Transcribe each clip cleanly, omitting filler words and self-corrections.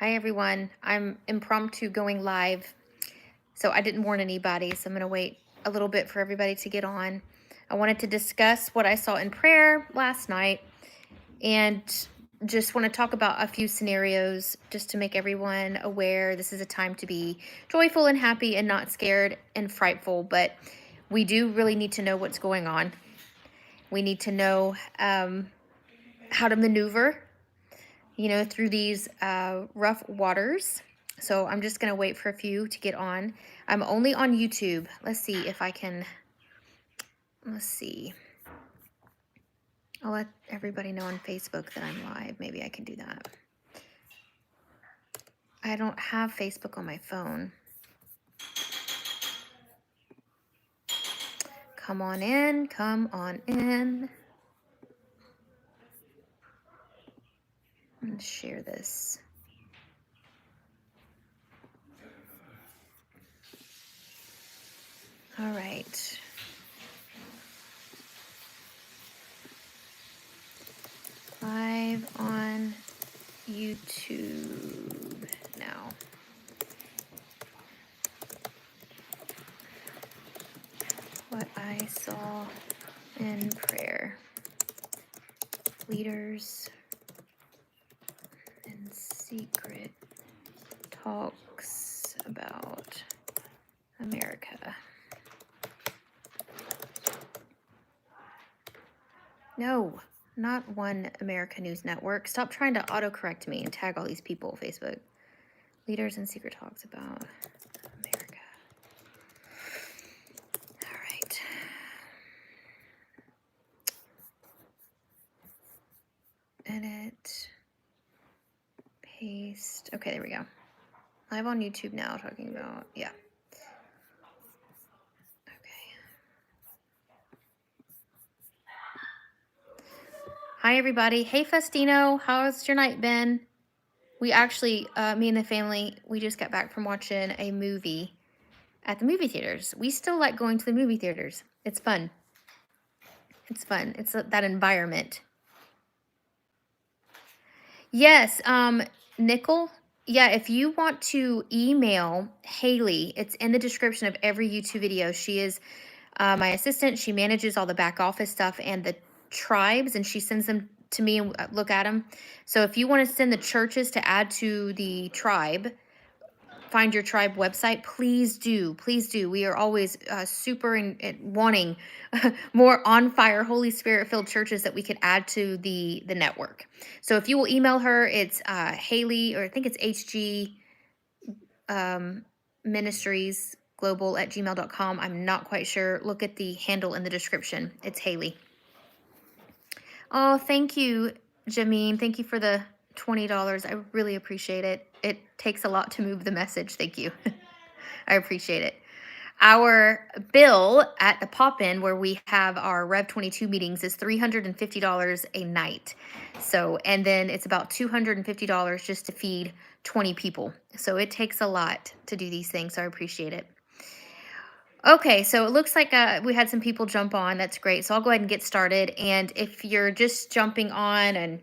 Hi everyone. I'm impromptu going live, so I didn't warn anybody, so I'm going to wait a little bit for everybody to get on. I wanted to discuss what I saw in prayer last night and just want to talk about a few scenarios just to make everyone aware this is a time to be joyful and happy and not scared and frightful, but we do really need to know what's going on. We need to know how to maneuver through these rough waters. So I'm just going to wait for a few to get on. I'm only on YouTube. Let's see if I can, let's see. I'll let everybody know on Facebook that I'm live. Maybe I can do that. I don't have Facebook on my phone. Come on in, come on in. Let's share this. All right. Live on YouTube now. What I saw in prayer. Leaders and secret talks about America. No, not One America News Network. Stop trying to autocorrect me and tag all these people on Facebook. Leaders and secret talks about America. All right. Edit. Paste. Okay, there we go. Live on YouTube now, talking about, yeah. Hi, everybody. Hey, Festino. How's your night been? We actually, me and the family, we just got back from watching a movie at the movie theaters. We still like going to the movie theaters. It's fun. It's fun. It's that environment. Yes, Nickel. Yeah, if you want to email Haley, it's in the description of every YouTube video. She is my assistant. She manages all the back office stuff and the tribes, and she sends them to me and look at them. So if you want to send the churches to add to the tribe, find your tribe website, please do. Please do. We are always super and wanting more on fire, Holy Spirit filled churches that we could add to the network. So if you will email her, it's Haley, or I think it's HG Ministries Global at gmail.com. I'm not quite sure. Look at the handle in the description. It's Haley. Oh, thank you, Jameen. Thank you for the $20. I really appreciate it. It takes a lot to move the message. Thank you. I appreciate it. Our bill at the pop-in where we have our Rev 22 meetings is $350 a night. So, and then it's about $250 just to feed 20 people. So it takes a lot to do these things. So I appreciate it. Okay, so it looks like we had some people jump on. That's great. So I'll go ahead and get started. And if you're just jumping on and,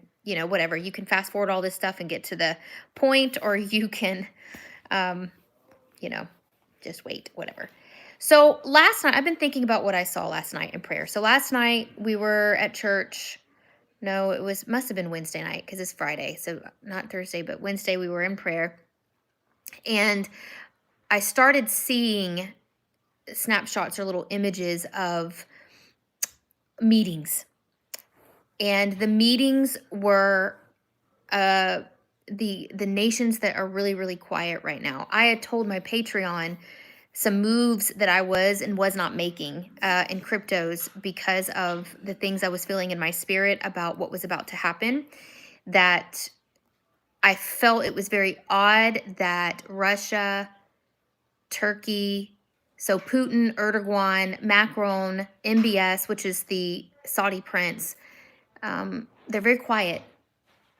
whatever, you can fast forward all this stuff and get to the point, or you can, just wait, whatever. So last night, I've been thinking about what I saw last night in prayer. So last night we were at church. No, must have been Wednesday night because it's Friday. So not Thursday, but Wednesday we were in prayer. And I started seeing snapshots or little images of meetings, and the meetings were the nations that are really, really quiet right now. I had told my Patreon some moves that I was and was not making in cryptos because of the things I was feeling in my spirit about what was about to happen, that I felt it was very odd that Russia, Turkey, so Putin, Erdogan, Macron, MBS, which is the Saudi prince, they're very quiet.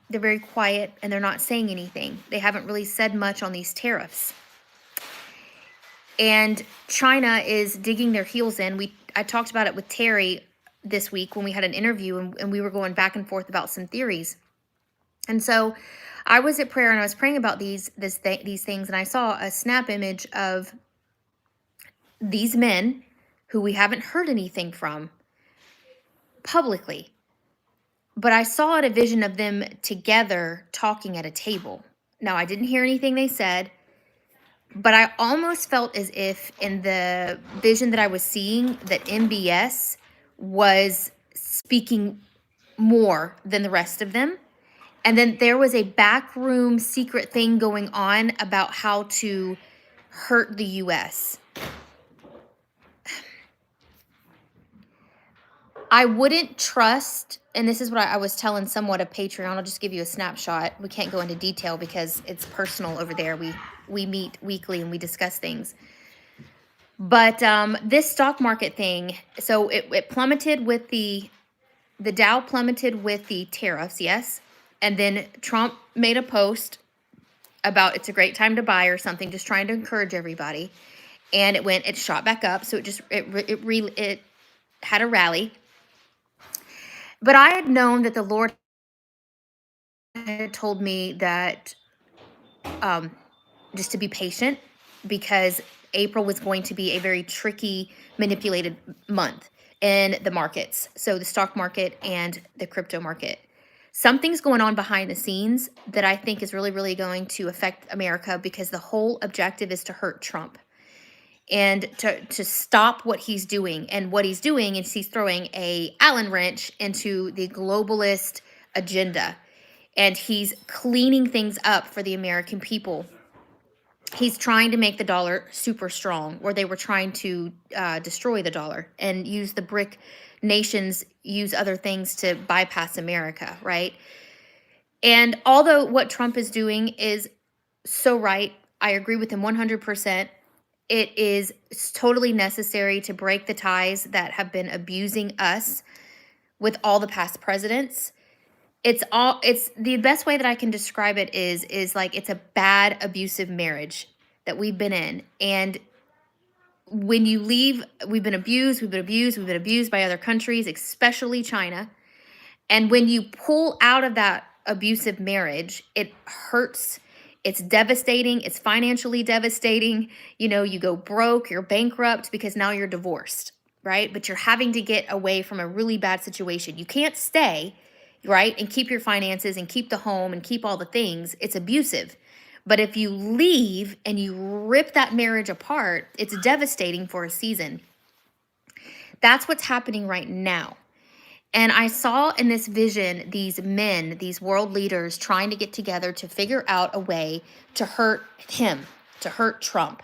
They're very quiet and they're not saying anything. They haven't really said much on these tariffs. And China is digging their heels in. I talked about it with Terry this week when we had an interview and we were going back and forth about some theories. And so I was at prayer and I was praying about these things, and I saw a snap image of these men who we haven't heard anything from publicly. But I saw a vision of them together talking at a table. Now, I didn't hear anything they said, but I almost felt as if in the vision that I was seeing that MBS was speaking more than the rest of them. And then there was a backroom secret thing going on about how to hurt the US. I wouldn't trust, and this is what I was telling somewhat of Patreon. I'll just give you a snapshot. We can't go into detail because it's personal over there. We meet weekly and we discuss things. But this stock market thing, so it plummeted with the Dow plummeted with the tariffs, yes. And then Trump made a post about it's a great time to buy or something, just trying to encourage everybody. And it shot back up. So it had a rally. But I had known that the Lord had told me that um, just to be patient because April was going to be a very tricky, manipulated month in the markets. So the stock market and the crypto market. Something's going on behind the scenes that I think is really, really going to affect America because the whole objective is to hurt Trump and to stop what he's doing. And what he's doing is he's throwing a Allen wrench into the globalist agenda. And he's cleaning things up for the American people. He's trying to make the dollar super strong, or they were trying to destroy the dollar and use the BRIC nations, use other things to bypass America, right? And although what Trump is doing is so right, I agree with him 100%. It is totally necessary to break the ties that have been abusing us with all the past presidents. It's the best way that I can describe it is like it's a bad abusive marriage that we've been in. And when you leave, we've been abused by other countries, especially China. And when you pull out of that abusive marriage, it hurts. It's devastating. It's financially devastating. You know, you go broke, you're bankrupt because now you're divorced, right? But you're having to get away from a really bad situation. You can't stay, right? And keep your finances and keep the home and keep all the things. It's abusive. But if you leave and you rip that marriage apart, it's devastating for a season. That's what's happening right now. And I saw in this vision these men, these world leaders trying to get together to figure out a way to hurt him, to hurt Trump.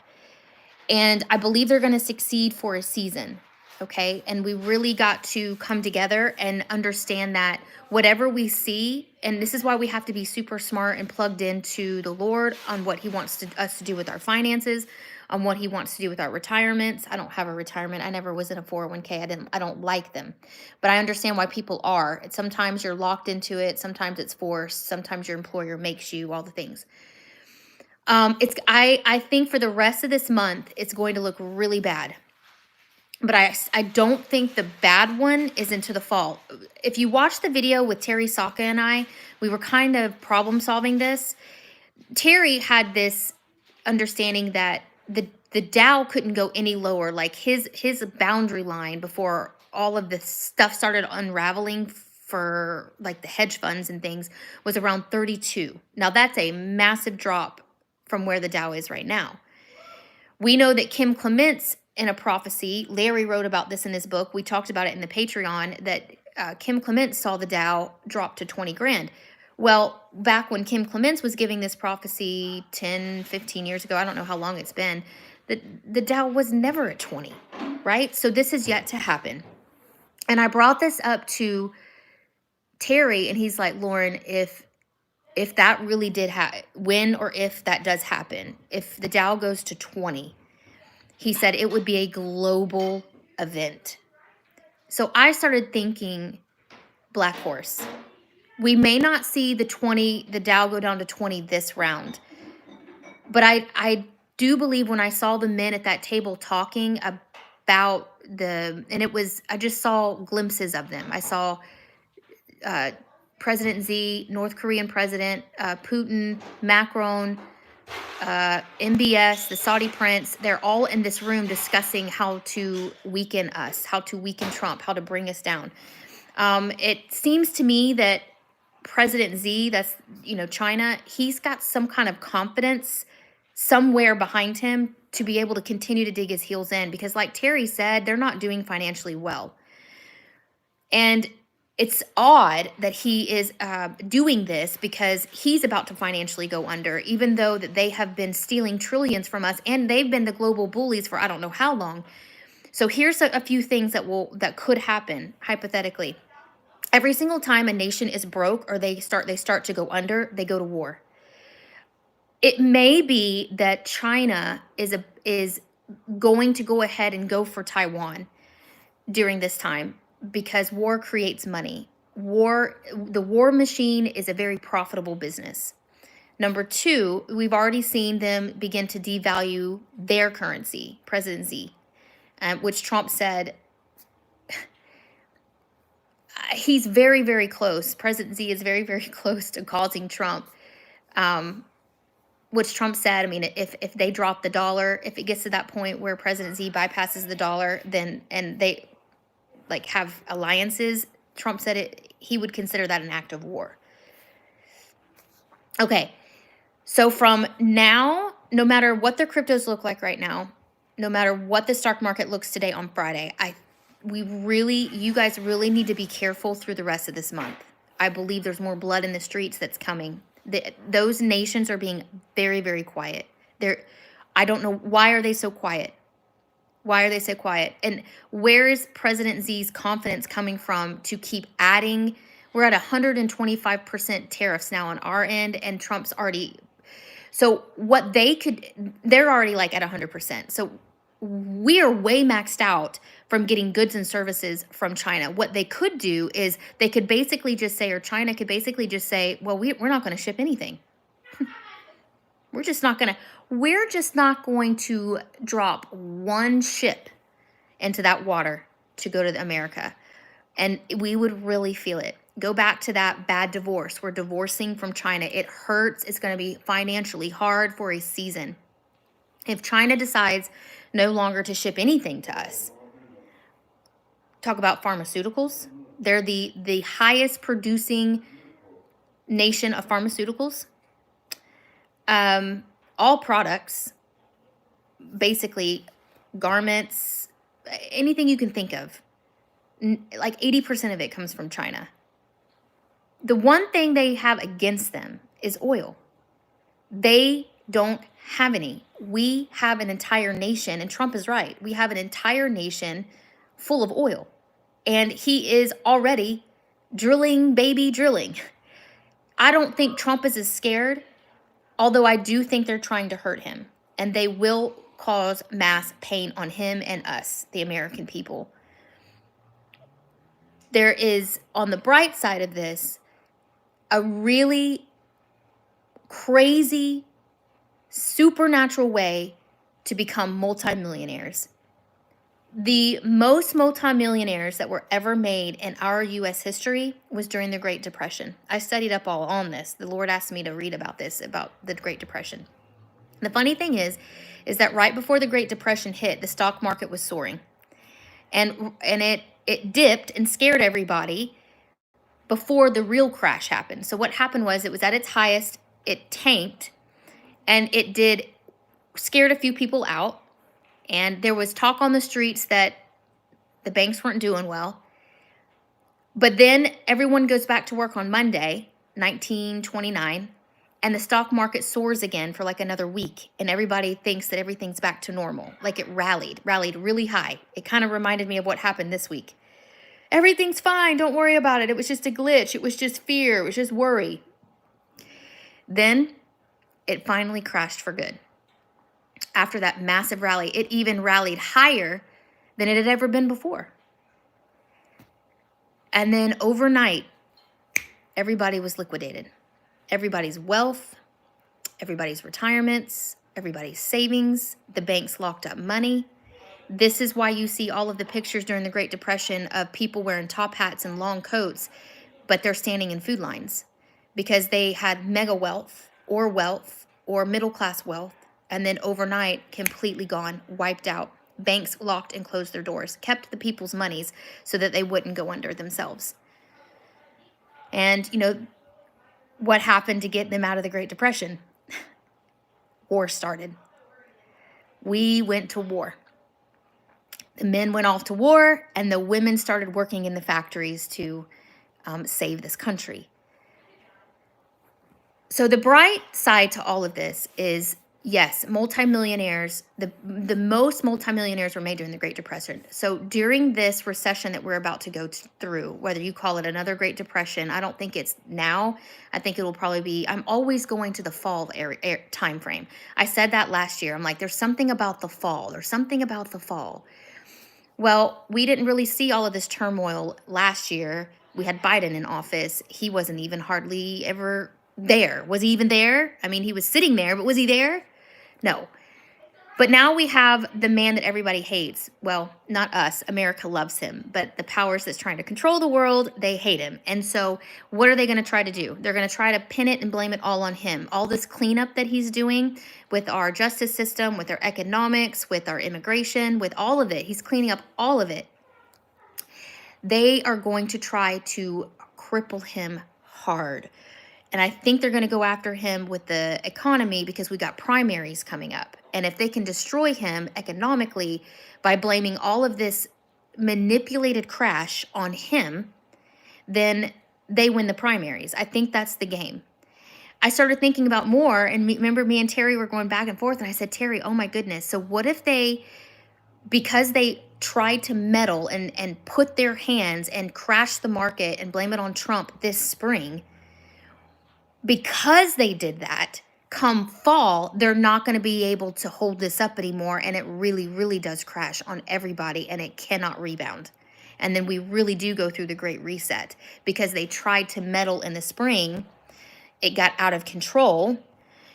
And I believe they're going to succeed for a season. Okay. And we really got to come together and understand that whatever we see, and this is why we have to be super smart and plugged into the Lord on what he wants us to do with our finances, on what he wants to do with our retirements. I don't have a retirement. I never was in a 401k. I don't like them, but I understand why people are. Sometimes you're locked into it. Sometimes it's forced. Sometimes your employer makes you, all the things. I think for the rest of this month, it's going to look really bad. But I don't think the bad one is into the fall. If you watch the video with Terry Saka and I, we were kind of problem solving this. Terry had this understanding that the Dow couldn't go any lower. Like his boundary line before all of this stuff started unraveling for like the hedge funds and things was around 32. Now that's a massive drop from where the Dow is right now. We know that Kim Clements in a prophecy, Larry wrote about this in his book. We talked about it in the Patreon that Kim Clements saw the Dow drop to 20 grand. Well, back when Kim Clements was giving this prophecy 10, 15 years ago, I don't know how long it's been, the Dow was never at 20, right? So this is yet to happen. And I brought this up to Terry, and he's like, Lauren, if that really did happen, when or if that does happen, if the Dow goes to 20, he said it would be a global event. So I started thinking, Black Horse. We may not see the Dow go down to 20 this round. But I do believe when I saw the men at that table talking about I just saw glimpses of them. I saw President Xi, North Korean President, Putin, Macron, MBS, the Saudi prince, they're all in this room discussing how to weaken us, how to weaken Trump, how to bring us down. It seems to me that President Xi, that's, China, he's got some kind of confidence somewhere behind him to be able to continue to dig his heels in, because like Terry said, they're not doing financially well. And it's odd that he is doing this, because he's about to financially go under, even though that they have been stealing trillions from us, and they've been the global bullies for I don't know how long. So here's a few things that could happen hypothetically. Every single time a nation is broke or they start to go under, they go to war. It may be that China is going to go ahead and go for Taiwan during this time, because war creates money. The war machine is a very profitable business. Number two, we've already seen them begin to devalue their currency, President Xi, which Trump said he's very, very close. President Xi is very, very close to causing Trump, which Trump said, I mean, if they drop the dollar, if it gets to that point where President Xi bypasses the dollar, and they have alliances, Trump said he would consider that an act of war. Okay, so from now, no matter what the cryptos look like right now, no matter what the stock market looks today on Friday, you guys really need to be careful through the rest of this month. I believe there's more blood in the streets that's coming. Those nations are being very, very quiet. I don't know, why are they so quiet? Why are they so quiet? And where is President Xi's confidence coming from to keep adding? We're at 125% tariffs now on our end, and Trump's already. So they're already at 100%. So we are way maxed out from getting goods and services from China. What they could do is they could basically just say, or China could basically just say, well, we're not going to ship anything. We're just not going to drop one ship into that water to go to America. And we would really feel it. Go back to that bad divorce. We're divorcing from China. It hurts. It's going to be financially hard for a season. If China decides no longer to ship anything to us, talk about pharmaceuticals. They're the highest producing nation of pharmaceuticals. All products, basically garments, anything you can think of, 80% of it comes from China. The one thing they have against them is oil. They don't have any. We have an entire nation, and Trump is right. We have an entire nation full of oil, and he is already drilling. I don't think Trump is as scared, although I do think they're trying to hurt him, and they will cause mass pain on him and us, the American people. There is, on the bright side of this, a really crazy, supernatural way to become multimillionaires. The most multimillionaires that were ever made in our U.S. history was during the Great Depression. I studied up all on this. The Lord asked me to read about this, about the Great Depression. The funny thing is that right before the Great Depression hit, the stock market was soaring. And it dipped and scared everybody before the real crash happened. So what happened was, it was at its highest, it tanked, and it scared a few people out. And there was talk on the streets that the banks weren't doing well. But then everyone goes back to work on Monday, 1929, and the stock market soars again for another week. And everybody thinks that everything's back to normal. It rallied really high. It kind of reminded me of what happened this week. Everything's fine. Don't worry about it. It was just a glitch. It was just fear. It was just worry. Then it finally crashed for good. After that massive rally, it even rallied higher than it had ever been before. And then overnight, everybody was liquidated. Everybody's wealth, everybody's retirements, everybody's savings, the banks locked up money. This is why you see all of the pictures during the Great Depression of people wearing top hats and long coats. but they're standing in food lines because they had mega wealth or middle class wealth, and then overnight completely gone, wiped out. Banks locked and closed their doors, kept the people's monies so that they wouldn't go under themselves. And what happened to get them out of the Great Depression? War started. We went to war. The men went off to war, and the women started working in the factories to save this country. So the bright side to all of this is, yes, multimillionaires, the most multimillionaires were made during the Great Depression. So during this recession that we're about to go through, whether you call it another Great Depression, I don't think it's now. I think it'll probably be, I'm always going to the fall time frame. I said that last year. I'm like, there's something about the fall. There's something about the fall. Well, we didn't really see all of this turmoil last year. We had Biden in office. He wasn't even hardly ever there. Was he even there? I mean, he was sitting there, but was he there? No. But now we have the man that everybody hates. Well, not us. America loves him. But the powers that's trying to control the world, they hate him. And so what are they going to try to do? They're going to try to pin it and blame it all on him. All this cleanup that he's doing with our justice system, with our economics, with our immigration, with all of it. He's cleaning up all of it. They are going to try to cripple him hard. And I think they're going to go after him with the economy because we got primaries coming up. And if they can destroy him economically by blaming all of this manipulated crash on him, then they win the primaries. I think that's the game. I started thinking about more, and remember me and Terry were going back and forth, and I said, Terry, oh my goodness. So what if because they tried to meddle and put their hands and crash the market and blame it on Trump this spring, because they did that, come fall, they're not going to be able to hold this up anymore. And it really, really does crash on everybody, and it cannot rebound. And then we really do go through the Great Reset because they tried to meddle in the spring. It got out of control.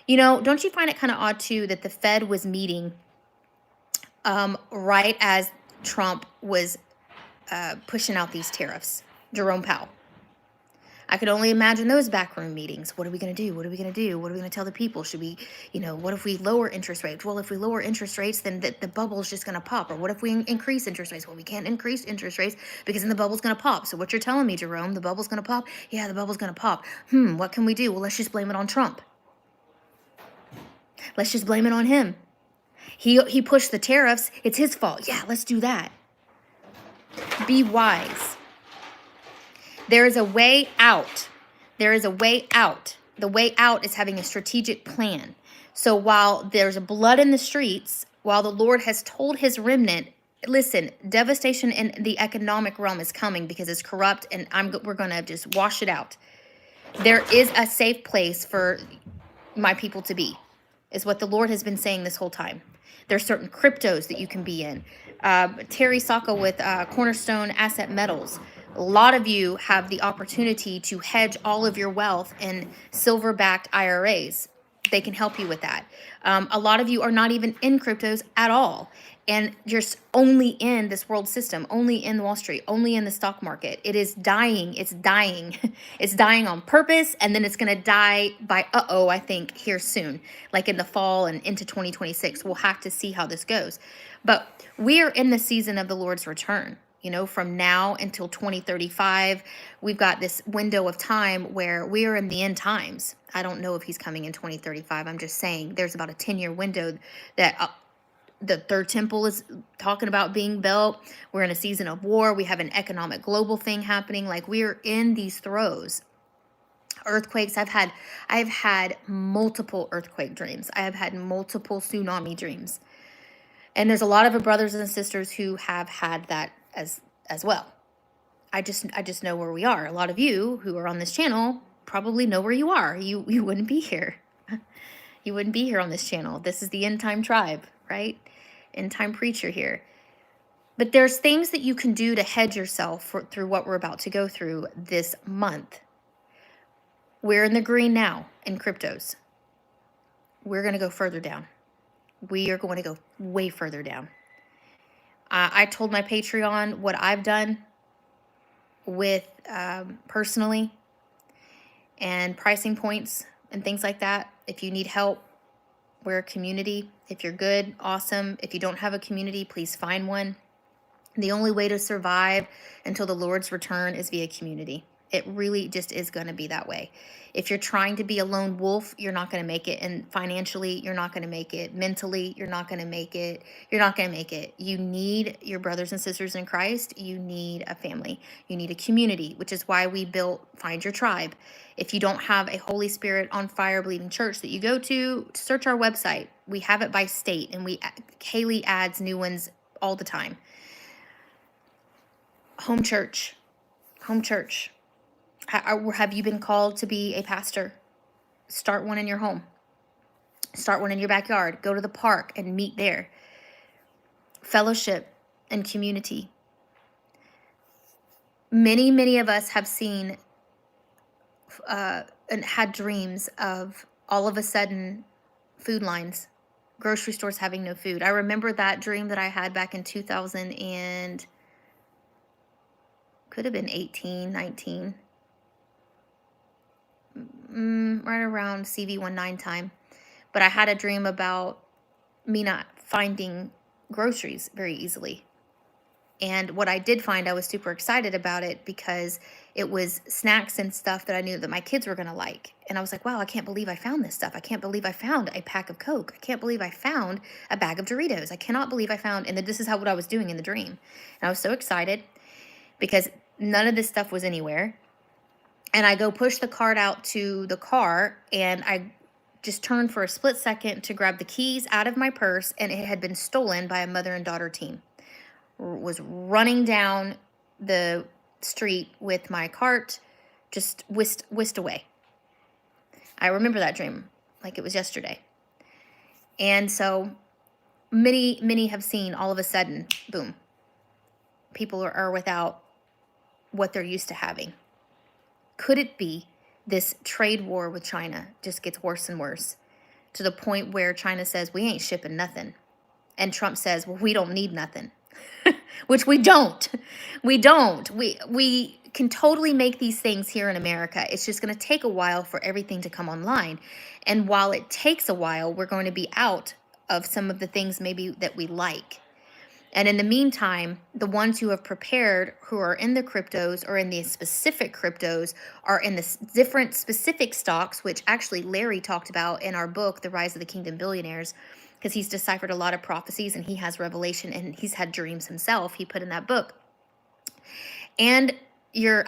Don't you find it kind of odd too that the Fed was meeting right as Trump was pushing out these tariffs? Jerome Powell. I could only imagine those backroom meetings. What are we going to do? What are we going to do? What are we going to tell the people? Should we, what if we lower interest rates? Well, if we lower interest rates, then the bubble's just going to pop. Or what if we increase interest rates? Well, we can't increase interest rates because then the bubble's going to pop. So what you're telling me, Jerome, the bubble's going to pop? Yeah, the bubble's going to pop. What can we do? Well, let's just blame it on Trump. Let's just blame it on him. He pushed the tariffs. It's his fault. Yeah, let's do that. Be wise. There is a way out. There is a way out. The way out is having a strategic plan. So while there's blood in the streets, while the Lord has told his remnant, listen, devastation in the economic realm is coming because it's corrupt, and we're going to just wash it out. There is a safe place for my people to be, is what the Lord has been saying this whole time. There's certain cryptos that you can be in. Terry Saka with Cornerstone Asset Metals. A lot of you have the opportunity to hedge all of your wealth in silver-backed IRAs. They can help you with that. A lot of you are not even in cryptos at all, and you're only in this world system, only in Wall Street, only in the stock market. It is dying. It's dying. It's dying on purpose, and then it's going to die by, I think, here soon, like in the fall and into 2026. We'll have to see how this goes. But we are in the season of the Lord's return. From now until 2035, we've got this window of time where we are in the end times. I don't know if he's coming in 2035. I'm just saying there's about a 10-year window that the third temple is talking about being built. We're in a season of war. We have an economic global thing happening. Like, we're in these throes. Earthquakes. I've had multiple earthquake dreams. I have had multiple tsunami dreams. And there's a lot of brothers and sisters who have had that as well. I just know where we are. A lot of you who are on this channel probably know where you are. You wouldn't be here. You wouldn't be here on this channel. This is the end time tribe, right? End time preacher here. But there's things that you can do to hedge yourself through what we're about to go through this month. We're in the green now in cryptos. We're going to go further down. We are going to go way further down. I told my Patreon what I've done. with personally and pricing points and things like that. If you need help, we're a community. If you're good, awesome. If you don't have a community, please find one. The only way to survive until the Lord's return is via community. It really just is going to be that way. If you're trying to be a lone wolf, you're not going to make it. And financially, you're not going to make it. Mentally, you're not going to make it. You're not going to make it. You need your brothers and sisters in Christ. You need a family. You need a community, which is why we built Find Your Tribe. If you don't have a Holy Spirit on fire believing church that you go to, search our website. We have it by state, and Kaylee adds new ones all the time. Home church. Home church. Have you been called to be a pastor? Start one in your home. Start one in your backyard. Go to the park and meet there. Fellowship and community. Many of us have seen and had dreams of all of a sudden food lines, grocery stores having no food. I remember that dream that I had back in 2000 and could have been 18, 19. Right around CV19 time. But I had a dream about me not finding groceries very easily. And what I did find, I was super excited about it because it was snacks and stuff that I knew that my kids were going to like. And I was like, wow, I can't believe I found this stuff. I can't believe I found a pack of Coke. I can't believe I found a bag of Doritos. I cannot believe I found, and this is what I was doing in the dream. And I was so excited because none of this stuff was anywhere. And I go push the cart out to the car, and I just turned for a split second to grab the keys out of my purse, and it had been stolen by a mother and daughter team. Was running down the street with my cart, just whisked away. I remember that dream like it was yesterday. And so many have seen all of a sudden, boom, people are without what they're used to having. Could it be this trade war with China just gets worse and worse to the point where China says, we ain't shipping nothing. And Trump says, well, we don't need nothing, which we don't. We don't. We can totally make these things here in America. It's just going to take a while for everything to come online. And while it takes a while, we're going to be out of some of the things maybe that we like. And in the meantime, the ones who have prepared, who are in the cryptos or in the specific cryptos, are in the different specific stocks, which actually Larry talked about in our book, The Rise of the Kingdom Billionaires, because he's deciphered a lot of prophecies and he has revelation and he's had dreams himself. He put in that book. And your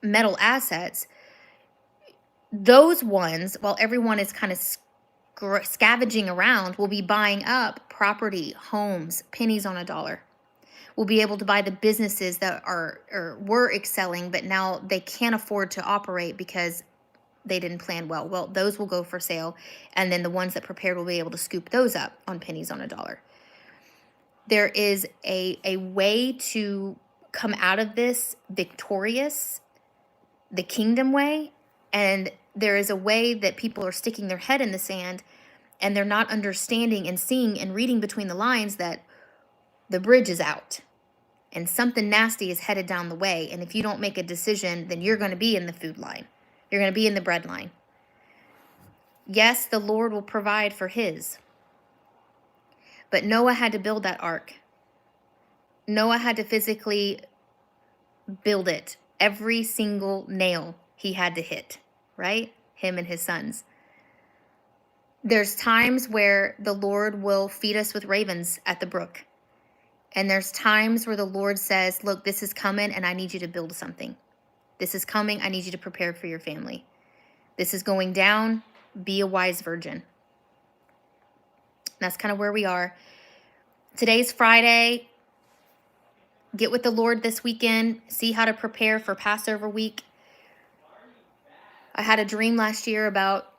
metal assets, those ones, while everyone is kind of scavenging around, will be buying up property, homes, pennies on a dollar. We'll be able to buy the businesses that were excelling, but now they can't afford to operate because they didn't plan well. Well, those will go for sale, and then the ones that prepared will be able to scoop those up on pennies on a dollar. There is a way to come out of this victorious, the kingdom way, and there is a way that people are sticking their head in the sand and they're not understanding and seeing and reading between the lines that the bridge is out and something nasty is headed down the way. And if you don't make a decision, then you're going to be in the food line. You're going to be in the bread line. Yes, the Lord will provide for his. But Noah had to build that ark. Noah had to physically build it. Every single nail he had to hit, right? Him and his sons. There's times where the Lord will feed us with ravens at the brook. And there's times where the Lord says, look, this is coming and I need you to build something. This is coming. I need you to prepare for your family. This is going down. Be a wise virgin. That's kind of where we are. Today's Friday. Get with the Lord this weekend. See how to prepare for Passover week. I had a dream last year about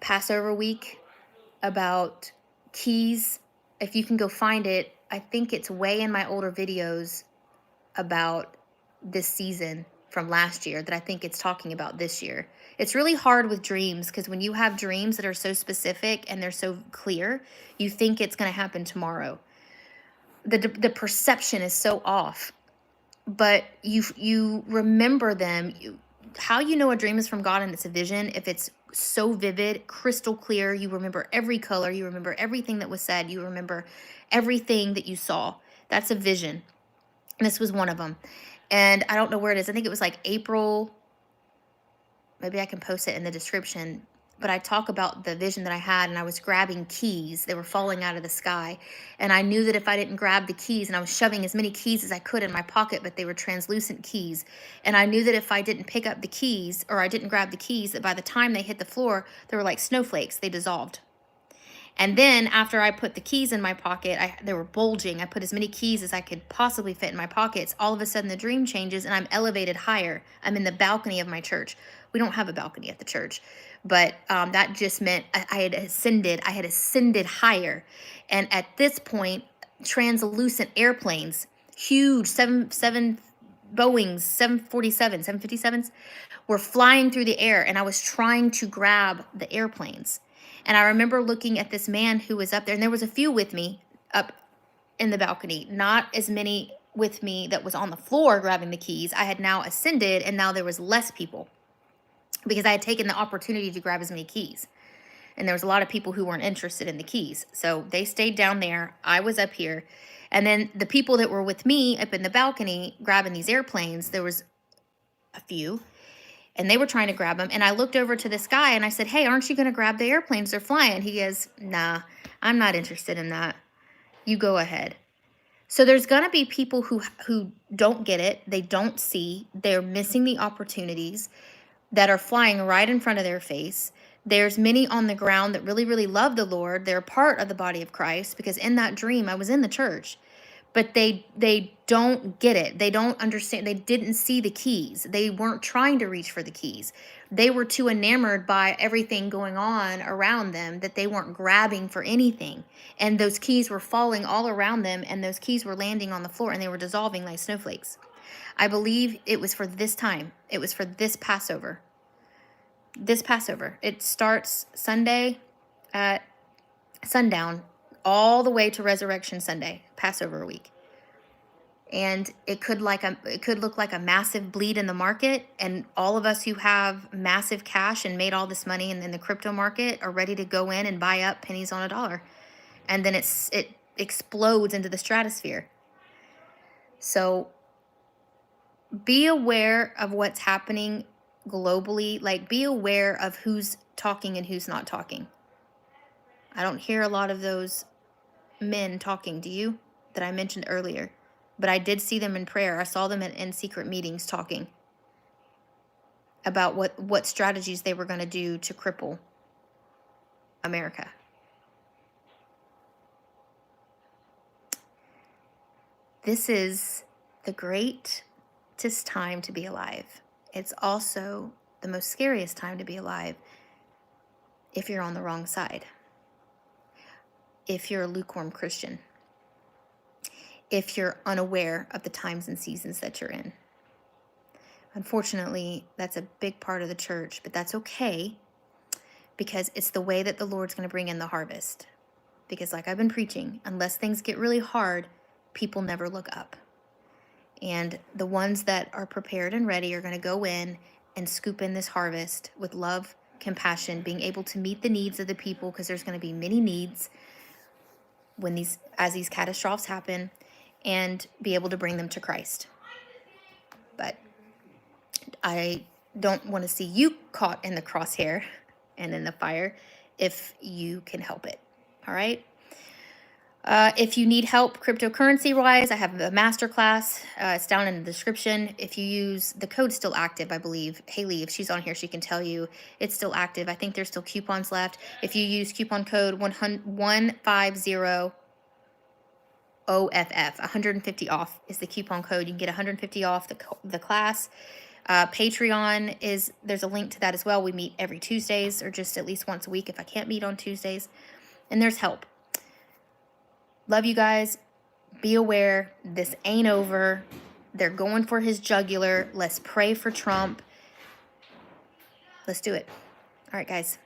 Passover week, about keys. If you can go find it, I think it's way in my older videos about this season from last year that I think it's talking about this year. It's really hard with dreams because when you have dreams that are so specific and they're so clear, you think it's going to happen tomorrow. The perception is so off. but you remember them. How you know a dream is from God and it's a vision, if it's so vivid, crystal clear, you remember every color, you remember everything that was said, you remember everything that you saw. That's a vision. And this was one of them. And I don't know where it is. I think it was like April. Maybe I can post it in the description. But I talk about the vision that I had, and I was grabbing keys. They were falling out of the sky. And I knew that if I didn't grab the keys, and I was shoving as many keys as I could in my pocket, but they were translucent keys. And I knew that if I didn't pick up the keys, or I didn't grab the keys, that by the time they hit the floor, they were like snowflakes. They dissolved. And then after I put the keys in my pocket, they were bulging. I put as many keys as I could possibly fit in my pockets. All of a sudden the dream changes and I'm elevated higher. I'm in the balcony of my church. We don't have a balcony at the church, but that just meant I had ascended. I had ascended higher. And at this point, translucent airplanes, huge seven Boeings, 747, 757s, were flying through the air, and I was trying to grab the airplanes. And I remember looking at this man who was up there, and there was a few with me up in the balcony, not as many with me that was on the floor grabbing the keys. I had now ascended, and now there was less people because I had taken the opportunity to grab as many keys. And there was a lot of people who weren't interested in the keys. So they stayed down there. I was up here. And then the people that were with me up in the balcony grabbing these airplanes, there was a few, and they were trying to grab them. And I looked over to this guy and I said, "Hey, aren't you going to grab the airplanes? They're flying." He goes, "Nah, I'm not interested in that. You go ahead." So there's going to be people who don't get it. They don't see. They're missing the opportunities that are flying right in front of their face. There's many on the ground that really, really love the Lord. They're part of the body of Christ, because in that dream, I was in the church. But they don't get it. They don't understand. They didn't see the keys. They weren't trying to reach for the keys. They were too enamored by everything going on around them that they weren't grabbing for anything. And those keys were falling all around them, and those keys were landing on the floor, and they were dissolving like snowflakes. I believe it was for this time. It was for this Passover. This Passover. It starts Sunday at sundown all the way to Resurrection Sunday, Passover week. And it could look like a massive bleed in the market, and all of us who have massive cash and made all this money in the crypto market are ready to go in and buy up pennies on a dollar. And then it explodes into the stratosphere. So be aware of what's happening globally. Like, be aware of who's talking and who's not talking. I don't hear a lot of those men talking, do you? That I mentioned earlier. But I did see them in prayer. I saw them in secret meetings talking about what strategies they were going to do to cripple America. This is the greatest time to be alive. It's also the most scariest time to be alive if you're on the wrong side. If you're a lukewarm Christian. If you're unaware of the times and seasons that you're in. Unfortunately, that's a big part of the church, but that's okay, because it's the way that the Lord's going to bring in the harvest. Because like I've been preaching, unless things get really hard, people never look up. And the ones that are prepared and ready are going to go in and scoop in this harvest with love, compassion, being able to meet the needs of the people, because there's going to be many needs as these catastrophes happen, and be able to bring them to Christ. But I don't want to see you caught in the crosshair and in the fire if you can help it. All right. If you need help cryptocurrency wise, I have a masterclass. It's down in the description. If you use the code, still active, I believe. Haley, if she's on here, she can tell you it's still active. I think there's still coupons left. If you use coupon code 150 OFF, 150 off is the coupon code. You can get 150 off the class. Patreon there's a link to that as well. We meet every Tuesdays, or just at least once a week if I can't meet on Tuesdays. And there's help. Love you guys. Be aware. This ain't over. They're going for his jugular. Let's pray for Trump. Let's do it. All right, guys.